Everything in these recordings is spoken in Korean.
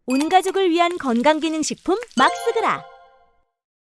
온 가족을 위한 건강기능식품 막스그라.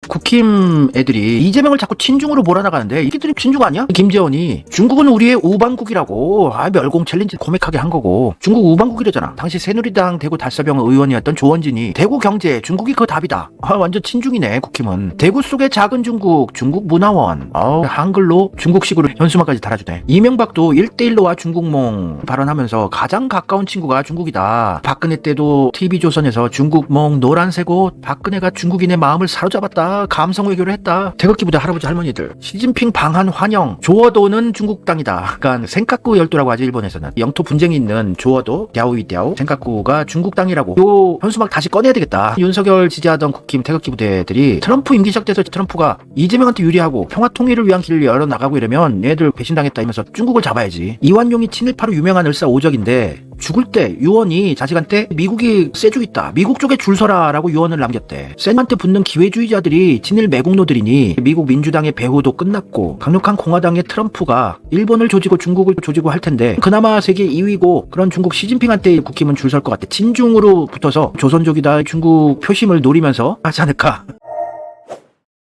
국힘 애들이 이재명을 자꾸 친중으로 몰아나가는데 이들이 친중 아니야? 김재원이 중국은 우리의 우방국이라고 멸공 챌린지 코믹하게 한 거고, 중국 우방국이래잖아. 당시 새누리당 대구 달서병 의원이었던 조원진이 대구 경제 중국이 그 답이다. 완전 친중이네 국힘은. 대구 속의 작은 중국, 중국 문화원. 한글로 중국식으로 현수막까지 달아주네. 이명박도 1대1로와 중국몽 발언하면서 가장 가까운 친구가 중국이다. 박근혜 때도 TV조선에서 중국몽 노란색 옷, 박근혜가 중국인의 마음을 사로잡았다, 감성 외교를 했다. 태극기 부대 할아버지 할머니들 시진핑 방한 환영. 조어도는 중국 땅이다. 그러니까 센카쿠 열도라고 하지 일본에서는. 영토 분쟁이 있는 조어도, 갸오이디아오, 센카쿠가 중국 땅이라고. 요 현수막 다시 꺼내야 되겠다. 윤석열 지지하던 국힘 태극기 부대들이 트럼프 임기 시작돼서 트럼프가 이재명한테 유리하고 평화 통일을 위한 길을 열어나가고 이러면 얘들 배신당했다 이러면서 중국을 잡아야지. 이완용이 친일파로 유명한 을사오적인데 죽을 때 유언이 자식한테 미국이 세주 있다, 미국 쪽에 줄 서라 라고 유언을 남겼대. 쌤한테 붙는 기회주의자들이 친일 매국노들이니 미국 민주당의 배후도 끝났고 강력한 공화당의 트럼프가 일본을 조지고 중국을 조지고 할 텐데 그나마 세계 2위고 그런 중국 시진핑한테 국힘은 줄 설 것 같아. 친중으로 붙어서 조선족이다 중국 표심을 노리면서 하지 않을까.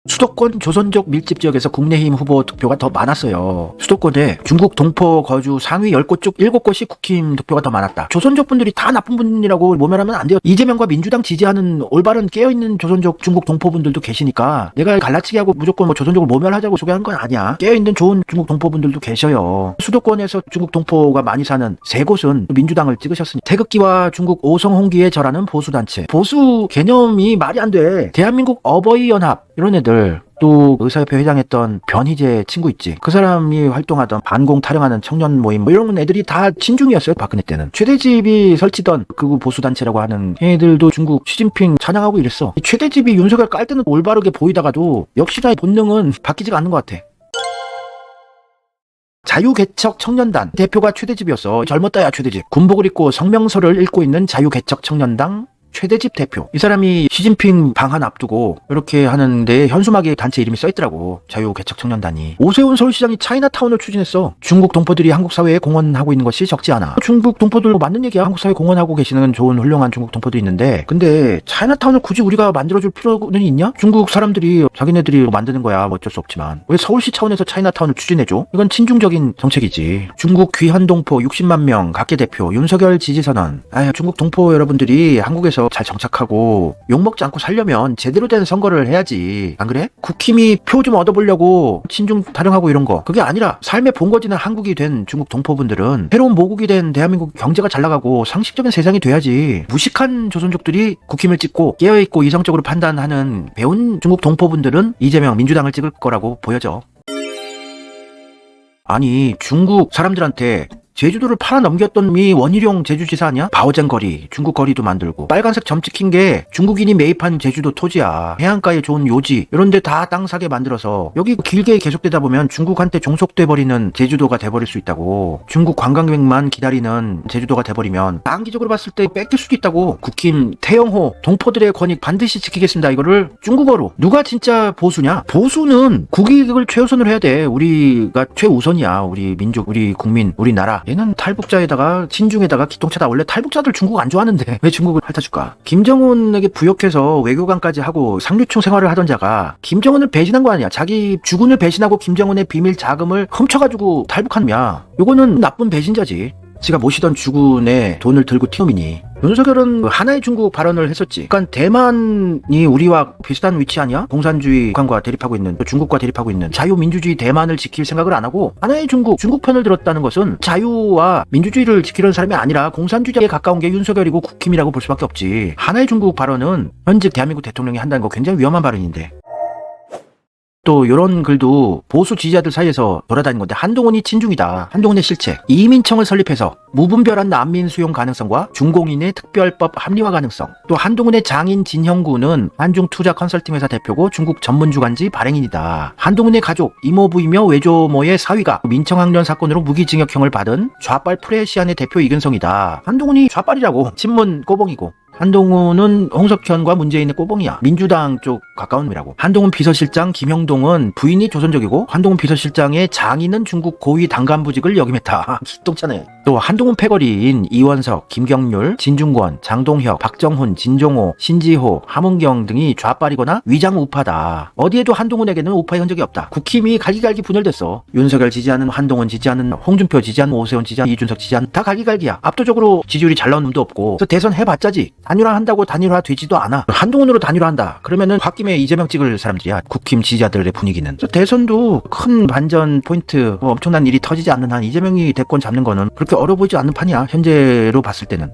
수도권 조선족 밀집 지역에서 국민의힘 후보 득표가 더 많았어요. 수도권에 중국 동포 거주 상위 10곳 중 7곳이 국힘 득표가 더 많았다. 조선족 분들이 다 나쁜 분이라고 모면하면 안 돼요. 이재명과 민주당 지지하는 올바른 깨어있는 조선족 중국 동포분들도 계시니까 내가 갈라치기 하고 무조건 조선족을 모멸하자고 소개한 건 아니야. 깨어있는 좋은 중국 동포분들도 계셔요. 수도권에서 중국 동포가 많이 사는 3곳은 민주당을 찍으셨으니. 태극기와 중국 오성홍기에 절하는 보수단체. 보수 개념이 말이 안 돼. 대한민국 어버이연합 이런 애들, 또 의사협회 회장했던 변희재 친구 있지. 그 사람이 활동하던 반공 타령하는 청년 모임 이런 애들이 다 친중이었어요. 박근혜 때는. 최대집이 설치던 그 보수단체라고 하는 애들도 중국 시진핑 찬양하고 이랬어. 최대집이 윤석열 깔 때는 올바르게 보이다가도 역시나 본능은 바뀌지가 않는 것 같아. 자유개척 청년단 대표가 최대집이었어. 젊었다 야 최대집. 군복을 입고 성명서를 읽고 있는 자유개척 청년당 최대집 대표. 이 사람이 시진핑 방한 앞두고 이렇게 하는데 현수막에 단체 이름이 써있더라고. 자유개척청년단이. 오세훈 서울시장이 차이나타운을 추진했어. 중국 동포들이 한국 사회에 공헌하고 있는 것이 적지 않아. 중국 동포들 맞는 얘기야. 한국 사회에 공헌하고 계시는 좋은 훌륭한 중국 동포도 있는데, 근데 차이나타운을 굳이 우리가 만들어줄 필요는 있냐? 중국 사람들이 자기네들이 만드는 거야. 어쩔 수 없지만 왜 서울시 차원에서 차이나타운을 추진해줘? 이건 친중적인 정책이지. 중국 귀한 동포 60만 명 각계 대표 윤석열 지지선언. 중국 동포 여러분들이 한국에서 잘 정착하고 욕먹지 않고 살려면 제대로 된 선거를 해야지. 안 그래? 국힘이 표 좀 얻어보려고 친중 타령하고 이런 거, 그게 아니라 삶의 본거지는 한국이 된 중국 동포분들은 새로운 모국이 된 대한민국 경제가 잘 나가고 상식적인 세상이 돼야지. 무식한 조선족들이 국힘을 찍고 깨어있고 이성적으로 판단하는 배운 중국 동포분들은 이재명 민주당을 찍을 거라고 보여져. 아니 중국 사람들한테 제주도를 팔아넘겼던 놈이 원희룡 제주지사 아니야? 바오젠 거리, 중국 거리도 만들고 빨간색 점 찍힌 게 중국인이 매입한 제주도 토지야. 해안가에 좋은 요지 이런 데 다 땅 사게 만들어서 여기 길게 계속되다 보면 중국한테 종속돼 버리는 제주도가 돼버릴 수 있다고. 중국 관광객만 기다리는 제주도가 돼버리면 단기적으로 봤을 때 뺏길 수도 있다고. 국힘 태영호 동포들의 권익 반드시 지키겠습니다 이거를 중국어로. 누가 진짜 보수냐? 보수는 국익을 최우선으로 해야 돼. 우리가 최우선이야. 우리 민족, 우리 국민, 우리나라. 얘는 탈북자에다가 친중에다가 기통차다. 원래 탈북자들 중국 안 좋아하는데 왜 중국을 핥아줄까? 김정은에게 부역해서 외교관까지 하고 상류층 생활을 하던 자가 김정은을 배신한 거 아니야. 자기 주군을 배신하고 김정은의 비밀 자금을 훔쳐가지고 탈북한 놈이야. 요거는 나쁜 배신자지. 지가 모시던 주군에 돈을 들고 튀어미니. 윤석열은 하나의 중국 발언을 했었지. 그러니까 대만이 우리와 비슷한 위치 아니야? 공산주의 북한과 대립하고 있는, 중국과 대립하고 있는 자유민주주의 대만을 지킬 생각을 안 하고 하나의 중국 편을 들었다는 것은 자유와 민주주의를 지키려는 사람이 아니라 공산주의에 가까운 게 윤석열이고 국힘이라고 볼 수밖에 없지. 하나의 중국 발언은 현직 대한민국 대통령이 한다는 거 굉장히 위험한 발언인데. 또 이런 글도 보수 지지자들 사이에서 돌아다니는 건데, 한동훈이 친중이다. 한동훈의 실책. 이민청을 설립해서 무분별한 난민 수용 가능성과 중공인의 특별법 합리화 가능성. 또 한동훈의 장인 진형구는 한중투자 컨설팅 회사 대표고 중국 전문주간지 발행인이다. 한동훈의 가족, 이모부이며 외조모의 사위가 민청학년 사건으로 무기징역형을 받은 좌빨 프레시안의 대표 이근성이다. 한동훈이 좌빨이라고. 친문 꼬봉이고. 한동훈은 홍석현과 문재인의 꼬봉이야. 민주당 쪽 가까운 놈이라고. 한동훈 비서실장 김영동은 부인이 조선족이고 한동훈 비서실장의 장인은 중국 고위 당간부직을 역임했다. 기똥차네. 또 한동훈 패거리인 이원석, 김경률, 진중권, 장동혁, 박정훈, 진종호, 신지호, 함은경 등이 좌빨이거나 위장 우파다. 어디에도 한동훈에게는 우파의 흔적이 없다. 국힘이 갈기갈기 분열됐어. 윤석열 지지하는 한동훈 지지하는 홍준표 지지하는 오세훈 지지하는 이준석 지지하는 다 갈기갈기야. 압도적으로 지지율이 잘 나온 놈도 없고. 그래서 대선 해봤자지. 단일화한다고 단일화 되지도 않아. 한동훈으로 단일화한다. 그러면은 홧김에 이재명 찍을 사람들이야. 국힘 지지자들의 분위기는. 그래서 대선도 큰 반전 포인트, 엄청난 일이 터지지 않는 한 이재명이 대권 잡는 거는 그렇게 어려 보이지 않는 판이야. 현재로 봤을 때는.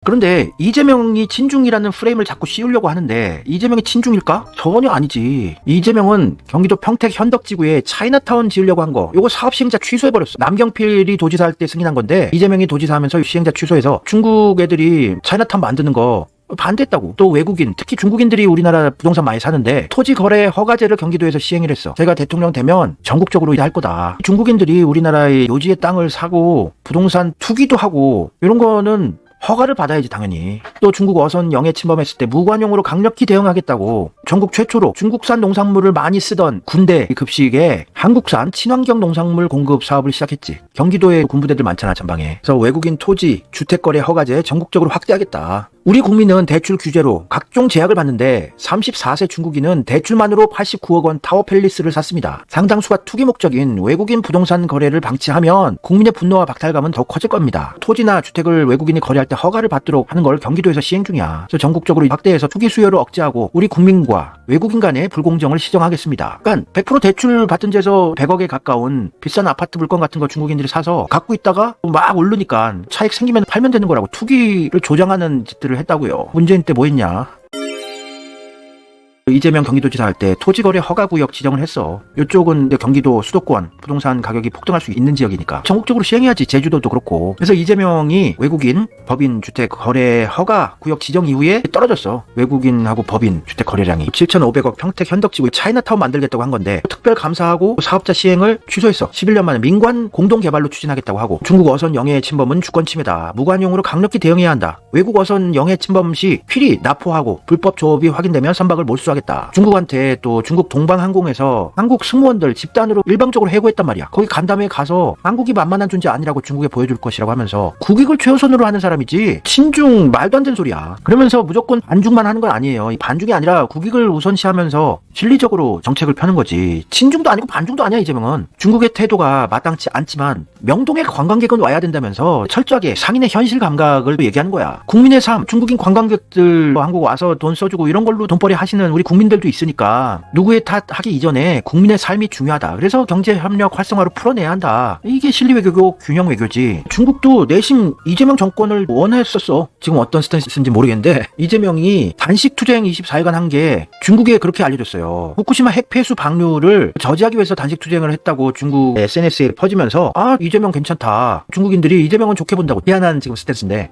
그런데 이재명이 친중이라는 프레임을 자꾸 씌우려고 하는데 이재명이 친중일까? 전혀 아니지. 이재명은 경기도 평택 현덕지구에 차이나타운 지으려고 한 거, 요거 사업 시행자 취소해버렸어. 남경필이 도지사 할 때 승인한 건데 이재명이 도지사 하면서 시행자 취소해서 중국 애들이 차이나타운 만드는 거 반대했다고. 또 외국인, 특히 중국인들이 우리나라 부동산 많이 사는데 토지 거래 허가제를 경기도에서 시행을 했어. 제가 대통령 되면 전국적으로 할 거다. 중국인들이 우리나라의 요지의 땅을 사고 부동산 투기도 하고 이런 거는 허가를 받아야지 당연히. 또 중국 어선 영해 침범했을 때 무관용으로 강력히 대응하겠다고 전국 최초로 중국산 농산물을 많이 쓰던 군대 급식에 한국산 친환경 농산물 공급 사업을 시작했지. 경기도에 군부대들 많잖아 전방에. 그래서 외국인 토지, 주택거래 허가제 전국적으로 확대하겠다. 우리 국민은 대출 규제로 각종 제약을 받는데 34세 중국인은 대출만으로 89억 원 타워 팰리스를 샀습니다. 상당수가 투기 목적인 외국인 부동산 거래를 방치하면 국민의 분노와 박탈감은 더 커질 겁니다. 토지나 주택을 외국인이 거래할 때 허가를 받도록 하는 걸 경기도에서 시행 중이야. 그래서 전국적으로 확대해서 투기 수요를 억제하고 우리 국민과 외국인 간의 불공정을 시정하겠습니다. 그러니까 100% 대출 받은 데서 100억에 가까운 비싼 아파트 물건 같은 거 중국인들이 사서 갖고 있다가 막 오르니까 차익 생기면 팔면 되는 거라고 투기를 조장하는 짓들을 했다고요. 문재인 때 뭐 했냐? 이재명 경기도지사 할 때 토지거래 허가구역 지정을 했어. 이쪽은 경기도 수도권 부동산 가격이 폭등할 수 있는 지역이니까 전국적으로 시행해야지. 제주도도 그렇고. 그래서 이재명이 외국인 법인 주택 거래 허가구역 지정 이후에 떨어졌어. 외국인하고 법인 주택 거래량이 7,500억 평택 현덕지구에 차이나타운 만들겠다고 한 건데 특별 감사하고 사업자 시행을 취소했어. 11년 만에 민관 공동개발로 추진하겠다고 하고. 중국 어선 영해 침범은 주권 침해다. 무관용으로 강력히 대응해야 한다. 외국 어선 영해 침범 시 필히 납포하고 불법 조업이 확인되면 선박을 몰수하겠다. 중국한테 또 중국 동방항공에서 한국 승무원들 집단으로 일방적으로 해고했단 말이야. 거기 간 다음에 가서 한국이 만만한 존재 아니라고 중국에 보여줄 것이라고 하면서 국익을 최우선으로 하는 사람이지 친중 말도 안 되는 소리야. 그러면서 무조건 반중만 하는 건 아니에요. 반중이 아니라 국익을 우선시하면서 실리적으로 정책을 펴는 거지. 친중도 아니고 반중도 아니야. 이재명은 중국의 태도가 마땅치 않지만 명동에 관광객은 와야 된다면서 철저하게 상인의 현실 감각을 얘기하는 거야. 국민의 삶, 중국인 관광객들 한국 와서 돈 써주고 이런 걸로 돈벌이 하시는 우리 국민들도 있으니까 누구의 탓하기 이전에 국민의 삶이 중요하다. 그래서 경제협력 활성화로 풀어내야 한다. 이게 실리외교고 균형 외교지. 중국도 내심 이재명 정권을 원했었어. 지금 어떤 스탠스인지 모르겠는데 이재명이 단식 투쟁 24일간 한 게 중국에 그렇게 알려졌어요. 후쿠시마 핵 폐수 방류를 저지하기 위해서 단식 투쟁을 했다고 중국 SNS에 퍼지면서 아 이재명 괜찮다. 중국인들이 이재명은 좋게 본다고. 희한한 지금 스탠스인데